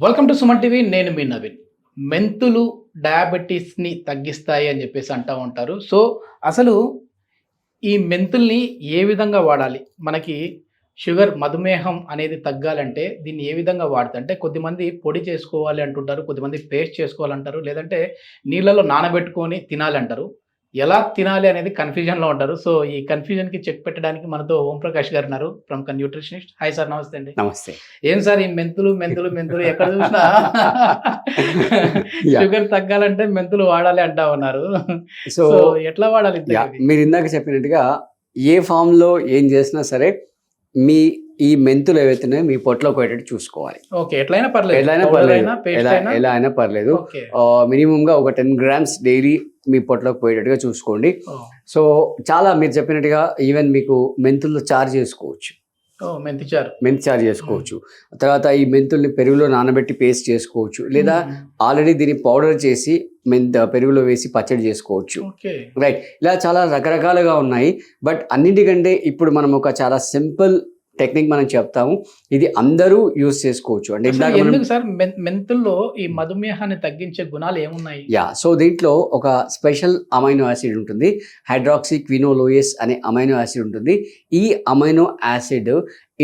Welcome to Suman TV. నేను మీ నవీన్. మెంతులు డయాబెటీస్‌ని తగ్గిస్తాయి అని చెప్పేసి అంటా ఉంటారు. సో, అసలు ఈ మెంతుల్ని ఏ విధంగా వాడాలి? మనకి షుగర్, మధుమేహం అనేది తగ్గాలంటే దీన్ని ఏ విధంగా వాడతా అంటే కొద్దిమంది పొడి చేసుకోవాలి అంటుంటారు. కొద్దిమంది పేస్ట్ చేసుకోవాలంటారు. లేదంటే నీళ్ళలో నానబెట్టుకొని తినాలి అంటారు. ఎలా తినాలి అనేది కన్‌ఫ్యూజన్‌లో ఉంటారు. సో, ఈ కన్‌ఫ్యూజన్‌కి చెక్ పెట్టడానికి మనతో ఓంప్రకాష్ గారు ఉన్నారు. ప్రముఖ న్యూట్రిషనిస్ట్. హాయ్ సార్, నమస్తే అండి. నమస్తే. ఏం సార్ ఈ మెంతులు, మెంతులు, మెంతులు ఎక్కడ చూసినా యాహ్! షుగర్ తగ్గాలంటే మెంతులు వాడాలి అంటా ఉన్నారు. సో, సో, ఎట్లా వాడాలి యాహ్! ఇంతకీ? మీరిందాక చెప్పినట్టుగా ఏ ఫామ్‌లో ఏం చేసినా సరే, మీ ఈ మెంతులు ఏవైతే ఉన్నాయో మీ పొట్టలోకి పోయేటట్టు చూసుకోవాలి. ఓకే. ఎట్లైనా పర్లేదు. ఎట్లైనా పౌడర్ పర్లేదు. అయినా, పేస్ట్ ఎలా అయినా. ఎలా అయినా పర్లేదు. ఓకే. మినిమమ్‌గా ఒక 10 గ్రామ్స్ డైలీ మీ పొట్టలోకి పోయేటట్టుగా చూసుకోండి. ఓహ్! సో, చాలా మీరు చెప్పినట్టుగా ఈవెన్ మీకు మెంతులతో చారు చేసుకోవచ్చు. ఓహ్! మెంతి చారు. మెంతి చారు చేసుకోవచ్చు. తర్వాత ఈ మెంతుల్ని పెరుగులో నానబెట్టి పేస్ట్ చేసుకోవచ్చు. లేదా హ్మ్. ఆల్రెడీ దీన్ని పౌడర్ చేసి పెరుగులో వేసి పచ్చడి చేసుకోవచ్చు. ఓకే. రైట్. ఇలా చాలా రకరకాలుగా ఉన్నాయి. బట్ అన్నిటికంటే ఇప్పుడు మనం ఒక చాలా సింపుల్ టెక్నిక్ మనం చెప్తాము. ఇది అందరూ యూజ్ చేసుకోవచ్చు. అంటే అసలు ఇందాక మనం ఎందుకు సార్ మెంతుల్లో ఈ మధుమేహాన్ని తగ్గించే గుణాలు ఏమున్నాయి? సో దీంట్లో ఒక స్పెషల్ అమైనో యాసిడ్ ఉంటుంది. హైడ్రాక్సీ క్వినోలోయస్ అనే అమైనో యాసిడ్ ఉంటుంది. ఈ అమైనో యాసిడ్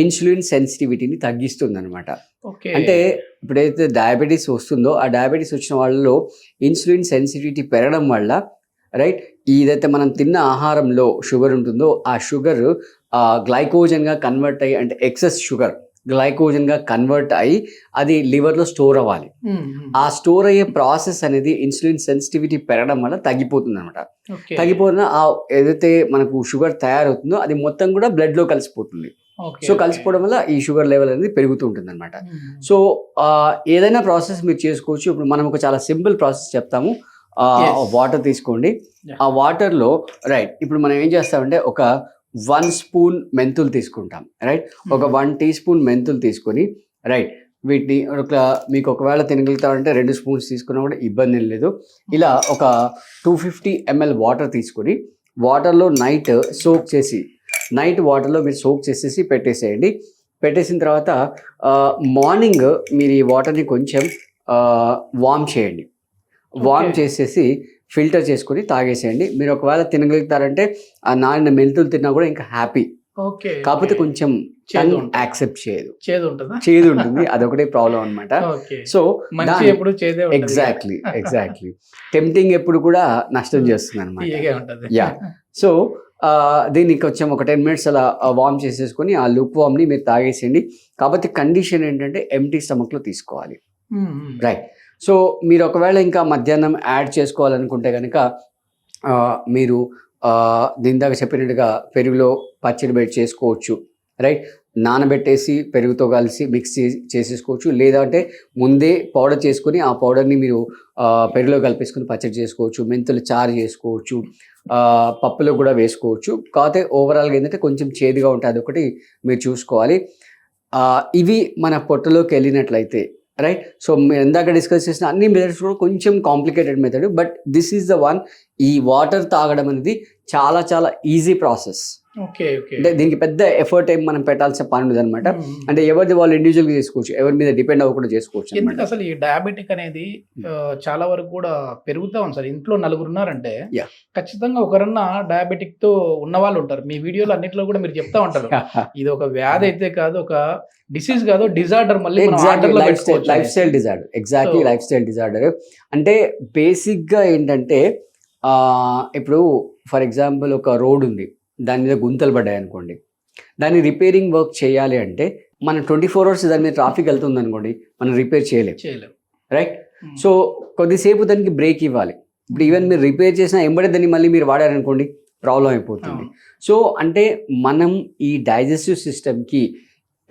ఇన్సులిన్ సెన్సిటివిటీని తగ్గిస్తుంది అనమాట. ఓకే. అంటే ఇప్పుడైతే డయాబెటీస్ వస్తుందో ఆ డయాబెటీస్ వచ్చిన వాళ్ళలో ఇన్సులిన్ సెన్సిటివిటీ పెరగడం వల్ల రైట్ ఏదైతే మనం తిన్న ఆహారంలో షుగర్ ఉంటుందో ఆ షుగర్ గ్లైకోజన్గా కన్వర్ట్ అయ్యి, అంటే ఎక్సెస్ షుగర్ గ్లైకోజన్గా కన్వర్ట్ అయ్యి అది లివర్లో స్టోర్ అవ్వాలి. హ్మ్. హ్మ్. ఆ స్టోర్ అయ్యే ప్రాసెస్ అనేది ఇన్సులిన్ సెన్సిటివిటీ పెరగడం వల్ల తగ్గిపోతుంది అనమాట. ఓకే. తగ్గిపోతున్న ఏదైతే మనకు షుగర్ తయారవుతుందో అది మొత్తం కూడా బ్లడ్లో కలిసిపోతుంది. ఓకే. So okay. కలిసిపోవడం వల్ల ఈ షుగర్ లెవెల్ అనేది పెరుగుతూ ఉంటుంది అనమాట. హ్మ్. సో ఏదైనా ప్రాసెస్ మీరు చేసుకోవచ్చు. ఇప్పుడు మనం ఒక చాలా సింపుల్ ప్రాసెస్ చెప్తాము. Yes. వాటర్ తీసుకోండి. Yeah. ఆ వాటర్లో రైట్ ఇప్పుడు మనం ఏం చేస్తామంటే ఒక 1 స్పూన్ మెంతులు తీసుకుంటాం. రైట్, ఒక 1 టీ స్పూన్ మెంతులు తీసుకొని రైట్ వీటిని మీకు ఒకవేళ తినగలుగుతామంటే 2 స్పూన్స్ తీసుకున్నా కూడా ఇబ్బంది ఏం లేదు. ఇలా ఒక 250 ml వాటర్ తీసుకొని వాటర్లో నైట్ వాటర్లో మీరు సోక్ చేసేసి పెట్టేసేయండి. పెట్టేసిన తర్వాత మార్నింగ్ మీరు ఈ వాటర్ని కొంచెం వార్మ్ చేయండి. వార్మ్ చేసేసి ఫిల్టర్ చేసుకొని తాగేసేయండి. మీరు ఒకవేళ తినగలుగుతారంటే ఆ నానిన మెంతులు తిన్నా కూడా ఇంకా హ్యాపీ. ఓకే. కాకపోతే కొంచెం చేదు ఉంటుంది. యాక్సెప్ట్ చేయదు, చేదు ఉంటుందా? చేదు ఉంటుంది. అదొకటే ప్రాబ్లం అనమాట. ఓకే. సో మంచి ఎప్పుడు చేదే ఉంటది. ఎగ్జాక్ట్లీ టెంప్టింగ్ ఎప్పుడు కూడా నష్టం చేస్తుంది అనమాట. తీయగా ఉంటది. యా. సో దీన్ని కొంచెం ఒక 10 minutes అలా వార్మ్ చేసేసుకొని ఆ లుక్ వామ్ని మీరు తాగేసేయండి. కాకపోతే కండిషన్ ఏంటంటే ఎంటీ స్టమక్లో తీసుకోవాలి. హ్మ్. హ్మ్. రైట్. సో మీరు ఒకవేళ ఇంకా మధ్యాహ్నం యాడ్ చేసుకోవాలనుకుంటే కనుక మీరు దీనిదాకా చెప్పినట్టుగా పెరుగులో పచ్చడి పెట్టి చేసుకోవచ్చు. రైట్, నానబెట్టేసి పెరుగుతో కలిసి మిక్స్ చేసేసుకోవచ్చు. లేదంటే ముందే పౌడర్ చేసుకొని ఆ పౌడర్ని మీరు పెరుగులో కలిపేసుకొని పచ్చడి చేసుకోవచ్చు. మెంతులు చారు చేసుకోవచ్చు. పప్పులో కూడా వేసుకోవచ్చు. కాకపోతే ఓవరాల్గా ఏంటంటే కొంచెం చేదుగా ఉంటుంది, అదొకటి మీరు చూసుకోవాలి. ఇవి మన పొట్టలోకి వెళ్ళినట్లయితే రైట్. సో మీరు ఇందాక డిస్కస్ చేసిన అన్ని మెథడ్స్ కూడా కొంచెం complicated method, but this is the one. ఈ వాటర్ తాగడం అనేది చాలా చాలా ఈజీ ప్రాసెస్. ఓకే. ఓకే. అంటే దీనికి పెద్ద ఎఫర్ట్ ఏం మనం పెట్టాల్సిన పని ఉండదు అనమాట. హ్మ్. అంటే ఎవరిది వాళ్ళు ఇండివిజువల్గా చేసుకోవచ్చు, ఎవరి మీద డిపెండ్ అవ్వకుండా చేసుకోవచ్చు ఎందుకు అనమాట. అసలు ఈ డయాబెటిక్ అనేది చాలా వరకు కూడా పెరుగుతా ఉంది సార్. ఇంట్లో నలుగురు ఉన్నారంటే Yeah. ఖచ్చితంగా ఒకరన్నా డయాబెటిక్ తో ఉన్న వాళ్ళు ఉంటారు. మీ వీడియోలో అన్నిట్లో కూడా మీరు చెప్తా ఉంటారు. ఇది ఒక వ్యాధి అయితే కాదు, ఒక డిసీజ్ కాదు, డిజార్డర్. మళ్ళీ మనం ఆర్డర్లో పెట్టుకోవచ్చు లైఫ్ అనేసి. Style disorder. Exactly So- life style disorder. అంటే బేసిక్గా ఏంటంటే ఇప్పుడు ఫర్ ఎగ్జాంపుల్ ఒక రోడ్ ఉంది, దాని మీద గుంతలు పడ్డాయి అనుకోండి. దాన్ని రిపేరింగ్ వర్క్ చేయాలి అంటే మనం 24 hours దాని మీద ట్రాఫిక్ వెళ్తుంది అనుకోండి, మనం రిపేర్ చేయలేం. రైట్. Hmm. సో కొద్దిసేపు దానికి బ్రేక్ ఇవ్వాలి. ఇప్పుడు ఈవెన్ మీరు రిపేర్ చేసినా ఎంబడే దాన్ని మళ్ళీ మీరు వాడారనుకోండి ప్రాబ్లం అయిపోతుంది. అవును. సో అంటే మనం ఈ డైజెస్టివ్ సిస్టమ్కి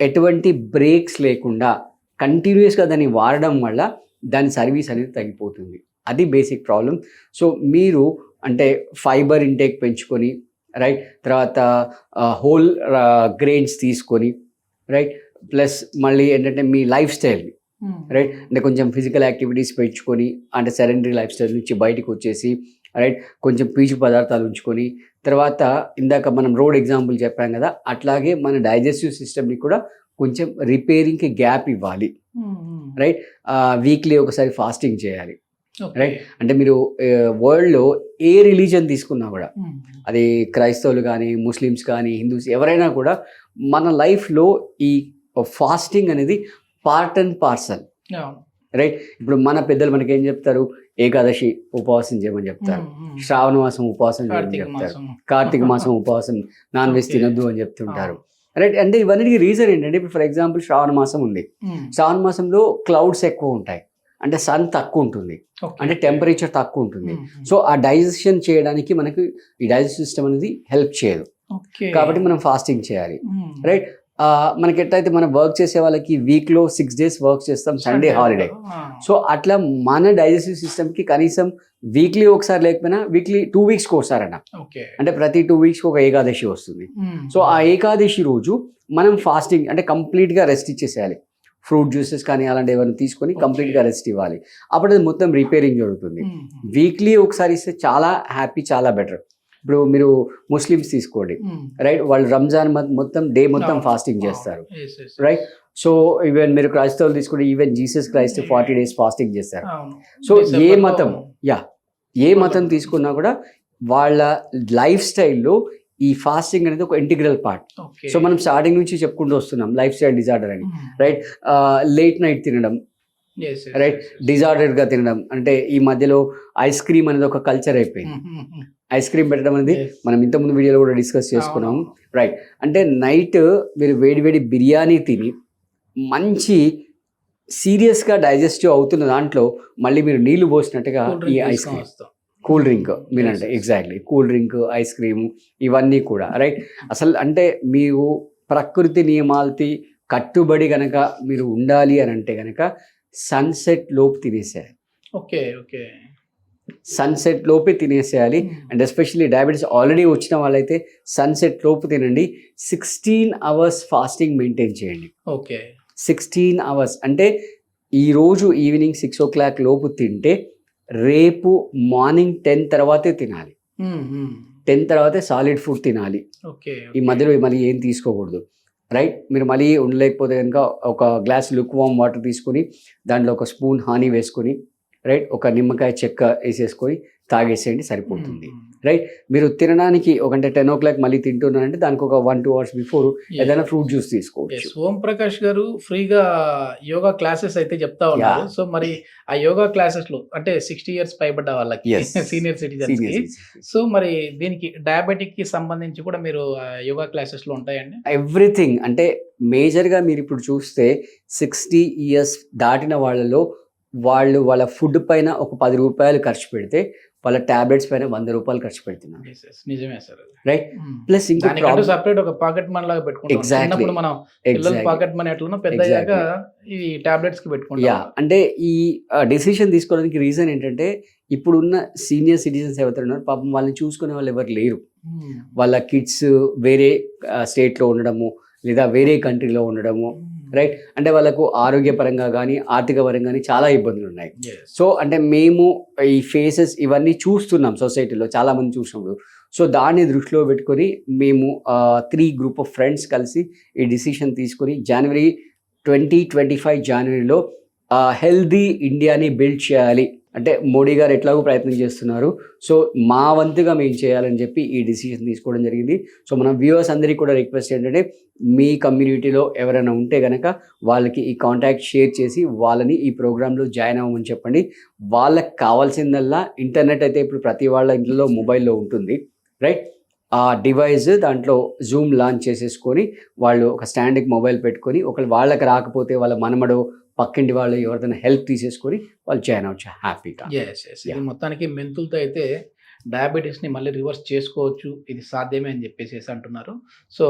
ఎటువంటి బ్రేక్స్ లేకుండా కంటిన్యూస్గా దాన్ని వాడడం వల్ల దాని సర్వీస్ అనేది తగ్గిపోతుంది. అది బేసిక్ ప్రాబ్లం. సో మీరు అంటే ఫైబర్ ఇంటేక్ పెంచుకొని రైట్, తర్వాత హోల్ గ్రెయిన్స్ తీసుకొని రైట్, ప్లస్ మళ్ళీ ఏంటంటే మీ లైఫ్ స్టైల్ని రైట్, అంటే కొంచెం ఫిజికల్ యాక్టివిటీస్ పెంచుకొని, అంటే సెడెంటరీ లైఫ్ స్టైల్ నుంచి బయటకు వచ్చేసి రైట్, కొంచెం పీచు పదార్థాలు ఉంచుకొని, తర్వాత ఇందాక మనం రోడ్ ఎగ్జాంపుల్ చెప్పాం కదా, అట్లాగే మన డైజెస్టివ్ సిస్టమ్ని కూడా కొంచెం రిపేరింగ్కి గ్యాప్ ఇవ్వాలి, రైట్. వీక్లీ ఒకసారి ఫాస్టింగ్ చేయాలి, రైట్. అంటే మీరు వరల్డ్లో ఏ రిలీజన్ తీసుకున్నా కూడా, అది క్రైస్తవులు కానీ, ముస్లిమ్స్ కానీ, హిందూస్ ఎవరైనా కూడా, మన లైఫ్లో ఈ ఫాస్టింగ్ అనేది పార్ట్ అండ్ పార్సల్, రైట్. ఇప్పుడు మన పెద్దలు మనకి ఏం చెప్తారు, ఏకాదశి ఉపవాసం చేయమని చెప్తారు, శ్రావణ మాసం ఉపవాసం చేయమని చెప్తారు, కార్తీక మాసం ఉపవాసం, నాన్ వెజ్ తినొద్దు అని చెప్తుంటారు, రైట్. అంటే ఇవన్నిటికి రీజన్ ఏంటంటే, ఇప్పుడు ఫర్ ఎగ్జాంపుల్ శ్రావణ మాసం ఉంది, శ్రావణ మాసంలో క్లౌడ్స్ ఎక్కువ ఉంటాయి, అంటే సన్ తక్కువ ఉంటుంది, అంటే టెంపరేచర్ తక్కువ ఉంటుంది. సో ఆ డైజెషన్ చేయడానికి మనకి ఈ డైజెస్ట్ సిస్టమ్ అనేది హెల్ప్ చేయదు, కాబట్టి మనం ఫాస్టింగ్ చేయాలి, రైట్. మనకి ఎట్లయితే మనం వర్క్ చేసే వాళ్ళకి వీక్లో 6 days వర్క్ చేస్తాం, సండే హాలిడే. సో అట్లా మన డైజెస్టివ్ సిస్టమ్కి కనీసం వీక్లీ ఒకసారి లేకపోయినా వీక్లీ 2 weeksకి ఒకసారి అన్న, అంటే ప్రతి 2 weeksకి ఒక ఏకాదశి వస్తుంది. సో ఆ ఏకాదశి రోజు మనం ఫాస్టింగ్ అంటే కంప్లీట్గా రెస్ట్ ఇచ్చేసేయాలి, ఫ్రూట్ జ్యూసెస్ కానీ అలాంటి ఏమైనా తీసుకొని కంప్లీట్గా రెస్ట్ ఇవ్వాలి, అప్పుడు అది మొత్తం రిపేరింగ్ జరుగుతుంది. వీక్లీ ఒకసారి ఇస్తే చాలా హ్యాపీ, చాలా బెటర్. ఇప్పుడు మీరు ముస్లిమ్స్ తీసుకోండి, రైట్, వాళ్ళు రంజాన్ మొత్తం డే మొత్తం ఫాస్టింగ్ చేస్తారు, రైట్. సో ఈవెన్ మీరు క్రైస్తవులు తీసుకుంటే, even Jesus Christ 40 days fasting చేస్తారు. సో ఏ మతం తీసుకున్నా కూడా వాళ్ళ లైఫ్ స్టైల్లో ఈ ఫాస్టింగ్ అనేది ఒక ఇంటిగ్రల్ పార్ట్. సో మనం స్టార్టింగ్ నుంచి చెప్పుకుంటూ వస్తున్నాం లైఫ్ స్టైల్ డిజార్డర్ అని, రైట్. లేట్ నైట్ తినడం, రైట్, డిజార్డర్గా తినడం, అంటే ఈ మధ్యలో ఐస్ క్రీమ్ అనేది ఒక కల్చర్ అయిపోయింది. ఐస్ క్రీమ్ పెట్టడం అనేది మనం ఇంతకుముందు వీడియోలో కూడా డిస్కస్ చేసుకున్నాము, రైట్. అంటే నైట్ మీరు వేడి బిర్యానీ తిని మంచి సీరియస్గా డైజెస్టివ్ అవుతున్న దాంట్లో మళ్ళీ మీరు నీళ్లు పోసినట్టుగా ఈ ఐస్ క్రీమ్, కూల్ డ్రింక్, మీరంటే exactly cool drink, ice cream, ఇవన్నీ కూడా, రైట్. అసలు అంటే మీరు ప్రకృతి నియమాలకి కట్టుబడి కనుక మీరు ఉండాలి అని అంటే కనుక సన్సెట్ లోపు తినేసేయాలి, సన్సెట్ లోపే తినేసేయాలి. అండ్ ఎస్పెషల్లీ డయాబెటీస్ ఆల్రెడీ వచ్చిన వాళ్ళైతే సన్సెట్ లోపు తినండి. 16 hours ఫాస్టింగ్ మెయింటైన్ చేయండి. 16 hours అంటే ఈరోజు ఈవినింగ్ 6 o'clock లోపు తింటే రేపు మార్నింగ్ 10 తర్వాతే తినాలి, 10 తర్వాతే సాలిడ్ ఫుడ్ తినాలి. ఈ మధ్యలో మళ్ళీ ఏం తీసుకోకూడదు, రైట్. మీరు మళ్ళీ ఉండలేకపోతే కనుక ఒక గ్లాస్ లుక్ వామ్ వాటర్ తీసుకొని దాంట్లో ఒక స్పూన్ హనీ వేసుకొని, రైట్, ఒక నిమ్మకాయ చెక్క వేసేసుకొని తాగేసేయండి, సరిపోతుంది, రైట్. మీరు తినడానికి అంటే 10 o'clock మళ్ళీ తింటున్నారంటే దానికి ఒక 1-2 hours బిఫోర్ ఏదైనా ఫ్రూట్ జ్యూస్ తీసుకోవచ్చు. ఓం ప్రకాష్ గారు ఫ్రీగా యోగా క్లాసెస్ అయితే చెప్తా ఉన్నారు. సో మరి ఆ యోగా క్లాసెస్ లో అంటే 60 years పైబడ్డ వాళ్ళకి, సీనియర్ సిటిజన్స్ కి, సో మరి దీనికి డయాబెటిక్ కి సంబంధించి కూడా మీరు యోగా క్లాసెస్ లో ఉంటాయండి? ఎవ్రీథింగ్, అంటే మేజర్గా మీరు ఇప్పుడు చూస్తే 60 years దాటిన వాళ్ళలో వాళ్ళ ఫుడ్ పైన ఒక 10 రూపాయలు ఖర్చు పెడితే వాళ్ళ టాబ్లెట్స్ పైన 100 రూపాయలు ఖర్చు పెడుతున్నారు, నిజమే సార్, రైట్. ప్లస్ ఇంకో సెపరేట్ ఒక పాకెట్ మనీ లాగా పెట్టుకుంటాం. చిన్నప్పుడు మనం పిల్లల పాకెట్ మనీ ఎట్లనో పెద్దయ్యాక ఈ టాబ్లెట్స్ కి పెట్టుకుంటాం. అంటే ఈ డెసిషన్ తీసుకోవడానికి రీజన్ ఏంటంటే ఇప్పుడున్న సీనియర్ సిటిజన్స్ ఎవరైతే ఉన్నారో పాపం వాళ్ళని చూసుకునే వాళ్ళు ఎవరు లేరు. వాళ్ళ కిడ్స్ వేరే స్టేట్లో ఉండడము లేదా వేరే కంట్రీలో ఉండడము, రైట్. అంటే వాళ్ళకు ఆరోగ్యపరంగా కానీ ఆర్థిక పరంగా కానీ చాలా ఇబ్బందులు ఉన్నాయి. సో అంటే మేము ఈ ఫేసెస్ ఇవన్నీ చూస్తున్నాం సొసైటీలో చాలా మంది చూసినప్పుడు. సో దాన్ని దృష్టిలో పెట్టుకొని మేము 3 group of friends కలిసి ఈ డిసిషన్ తీసుకొని January 2025 హెల్దీ ఇండియాని బిల్డ్ చేయాలి అంటే మోడీ గారు ఎట్లాగో ప్రయత్నం చేస్తున్నారు. సో మా వంతుగా మేము చేయాలని చెప్పి ఈ డిసిషన్ తీసుకోవడం జరిగింది. సో మన వ్యూవర్స్ అందరికీ కూడా రిక్వెస్ట్ ఏంటంటే మీ కమ్యూనిటీలో ఎవరైనా ఉంటే కనుక వాళ్ళకి ఈ కాంటాక్ట్ షేర్ చేసి వాళ్ళని ఈ ప్రోగ్రాంలో జాయిన్ అవ్వమని చెప్పండి. వాళ్ళకి కావాల్సిందల్లా ఇంటర్నెట్ అయితే ఇప్పుడు ప్రతి వాళ్ళ ఇంట్లో మొబైల్లో ఉంటుంది, రైట్. ఆ డివైస్ దాంట్లో జూమ్ లాంచ్ చేసేసుకొని వాళ్ళు ఒక స్టాండ్కి మొబైల్ పెట్టుకొని ఒకళ్ళు వాళ్ళకి రాకపోతే వాళ్ళ మనమడో పక్కింటి వాళ్ళు ఎవరిదైనా హెల్ప్ తీసేసుకొని వాళ్ళు జాయిన్ అవ్వచ్చు హ్యాపీగా. ఇది మొత్తానికి మెంతులతో అయితే డయాబెటీస్ని మళ్ళీ రివర్స్ చేసుకోవచ్చు, ఇది సాధ్యమే అని చెప్పేసి అంటున్నారు. సో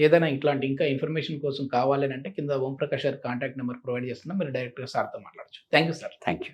ఏదైనా ఇట్లాంటి ఇంకా ఇన్ఫర్మేషన్ కోసం కావాలని అంటే కింద ఓం ప్రకాష్ గారి కాంటాక్ట్ నెంబర్ ప్రొవైడ్ చేస్తున్నా, మీరు డైరెక్ట్గా సార్తో మాట్లాడచ్చు. Thank you sir. Thank you.